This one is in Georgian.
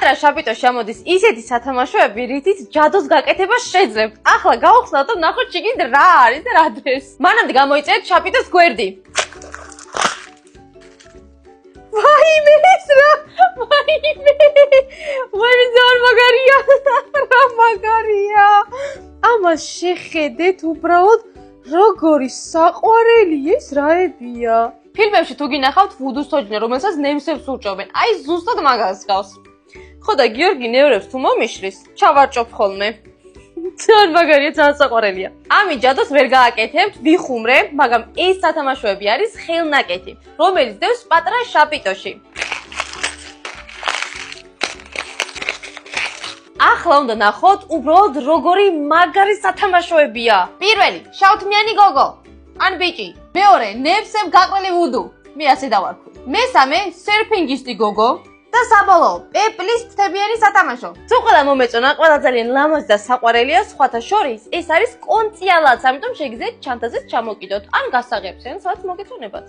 პატრა შაპიტოში ამოდის ისეთი სათამაშოები, რითიც ჯადოს გაკეთება შეძლებთ. ახლა გავხსნათ და ნახოთ შიგნით რა არის და რა დღეს. მანამდე გამოიწერეთ შაპიტოს გვერდი. ვაიმე ეს რა! ვაიმე! ვაიმე ზარ მაგარია! რა მაგარია! ამას შეხედეთ უბრალოდ როგორი საყვარელი ეს რაებია. ფილმებში თუ გინახავთ ვუდუს თოჯინე, რომელსაც ნემსებს უჭობენ. აი ზუსტად მაგას გავს. ხო და გიორგი ნევრებს თუ მომიშრის, ჩავარჭობ ხოლმე. ძალიან მაგარია, ძალიან საყვარელია. ამით ჯადოს ვერ გააკეთებთ, ვიხუმრე, მაგრამ ეს სათამაშოები არის ხელნაკეთი, რომელიც დევს პატრა შაპიტოში. ახლა უნდა ნახოთ, უბრალოდ როგორი მაგარი სათამაშოებია. პირველი, შავთმიანი გოგო. ან ბიჭი. მეორე, ნემსებ გაყრილი ვუდუ. მე ასე დავარქვი. მესამე, სერფინგისტი გოგო. და საბოლოო, პეპლის თითებიანი სათამაშო. თუ ყველა მომეწონა, ყველა ძალიან ლამაზი და საყვარელია, სხვათა შორის, ეს არის კონწიალაც, ამიტომ შეგიძლიათ ჩანთაზეც ჩამოკიდოთ, ან გასაღებსენ, სადაც მოგეწონებათ.